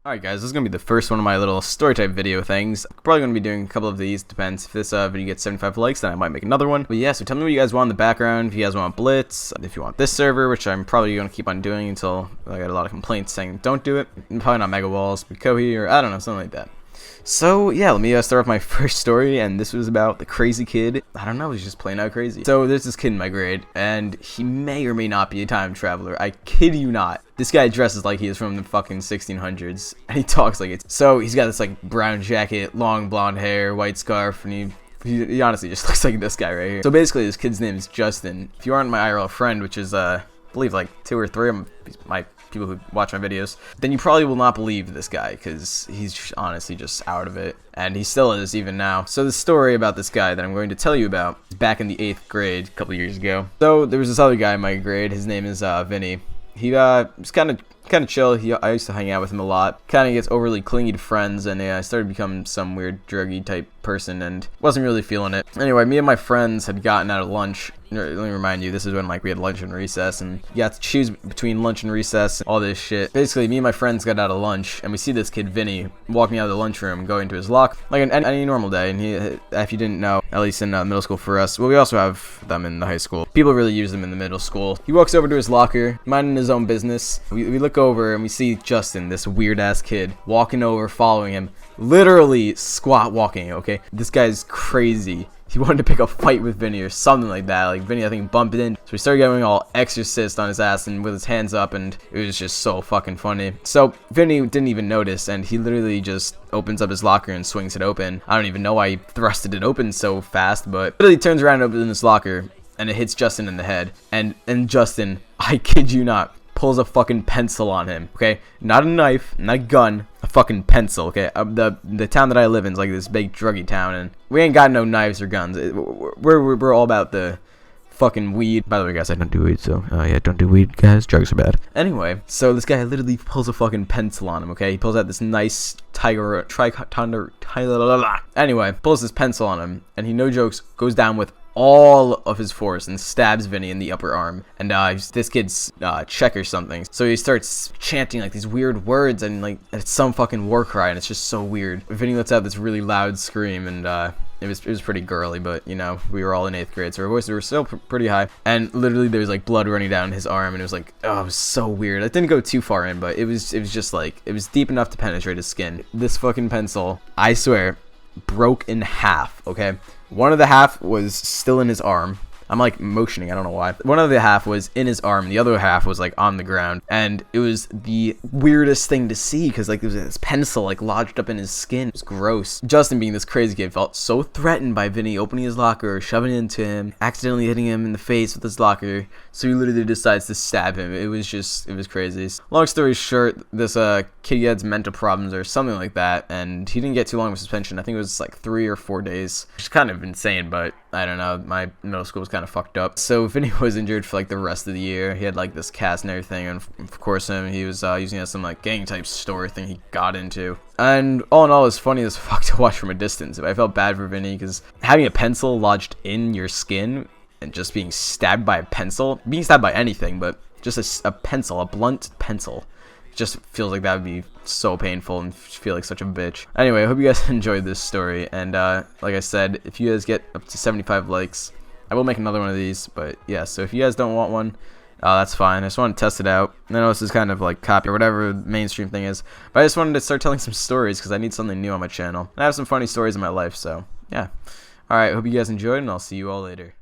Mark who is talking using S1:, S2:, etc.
S1: Alright guys, this is going to be the first one of my little story type video things. I'm probably going to be doing a couple of these, depends. If this video gets 75 likes, then I might make another one. But yeah, so tell me what you guys want in the background, if you guys want Blitz, if you want this server, which I'm probably going to keep on doing until I get a lot of complaints saying don't do it. Probably not Mega Walls, Kohi, or I don't know, something like that. So yeah, let me start off my first story, and this was about the crazy kid. I don't know, he's just playing out crazy. So there's this kid in my grade, and he may or may not be a time traveler. I kid you not. This guy dresses like he is from the fucking 1600s, and he talks like it. So he's got this like brown jacket, long blonde hair, white scarf, and he honestly just looks like this guy right here. So basically, this kid's name is Justin. If you aren't my IRL friend, which is I believe like 2 or 3 of my people who watch my videos, then you probably will not believe this guy because he's honestly just out of it, and he still is even now. So the story about this guy that I'm going to tell you about is back in the 8th grade a couple years ago. So there was this other guy in my grade. His name is Vinny. He was kind of chill. I used to hang out with him a lot. Kind of gets overly clingy to friends, and I started becoming some weird druggy type person and wasn't really feeling it. Anyway, me and my friends had gotten out of lunch. Let me remind you, this is when like we had lunch and recess, and you have to choose between lunch and recess and all this shit. Basically, me and my friends got out of lunch, and we see this kid Vinny walking out of the lunchroom, going to his locker like any normal day. And he, if you didn't know, at least in middle school for us, well, we also have them in the high school. People really use them in the middle school. He walks over to his locker, minding his own business. We look over and we see Justin, this weird ass kid, walking over, following him, literally squat walking. Okay, this guy's crazy. He wanted to pick a fight with Vinny or something like that. Like Vinny, I think, bumped in. So he started going all exorcist on his ass and with his hands up, and it was just so fucking funny. So Vinny didn't even notice, and he literally just opens up his locker and swings it open. I don't even know why he thrusted it open so fast, but literally turns around and opens his locker, and it hits Justin in the head. And Justin, I kid you not, pulls a fucking pencil on him, okay? Not a knife, not a gun, a fucking pencil, okay? The town that I live in is like this big druggy town, and we ain't got no knives or guns. We're all about the fucking weed. By the way, guys, I don't do weed, so yeah, don't do weed, guys. Drugs are bad. Anyway, so this guy literally pulls a fucking pencil on him, okay? He pulls out this nice anyway, pulls this pencil on him, and he, no jokes, goes down with all of his force and stabs Vinny in the upper arm. And this kid's Czech or something, so he starts chanting like these weird words, and like it's some fucking war cry, and it's just so weird. Vinny lets out this really loud scream, and it was pretty girly, but you know, we were all in 8th grade, so our voices were still pretty high. And literally there was like blood running down his arm, and it was like, oh, it was so weird. It didn't go too far in, but it was just like, it was deep enough to penetrate his skin. This fucking pencil, I swear, broke in half, okay? One of the half was still in his arm. I'm like motioning, I don't know why. One of the half was in his arm, the other half was like on the ground, and it was the weirdest thing to see because like there was this pencil like lodged up in his skin. It was gross. Justin, being this crazy kid, felt so threatened by Vinny opening his locker, shoving it into him, accidentally hitting him in the face with his locker, so he literally decides to stab him. It was crazy. Long story short, this kid had mental problems or something like that, and he didn't get too long of suspension. I think it was like 3 or 4 days, which is kind of insane, but I don't know, my middle school was kind of fucked up. So Vinny was injured for like the rest of the year. He had like this cast and everything, and of course he was using it as some like gang type story thing he got into. And all in all, it's funny as fuck to watch from a distance. I felt bad for Vinny because having a pencil lodged in your skin and just being stabbed by a pencil, being stabbed by anything, but just a pencil, a blunt pencil, just feels like that would be so painful and feel like such a bitch. Anyway, I hope you guys enjoyed this story, and like I said, if you guys get up to 75 likes, I will make another one of these. But yeah, so if you guys don't want one, that's fine. I just want to test it out. I know this is kind of like copy or whatever the mainstream thing is, but I just wanted to start telling some stories because I need something new on my channel. And I have some funny stories in my life, so yeah. Alright, hope you guys enjoyed, and I'll see you all later.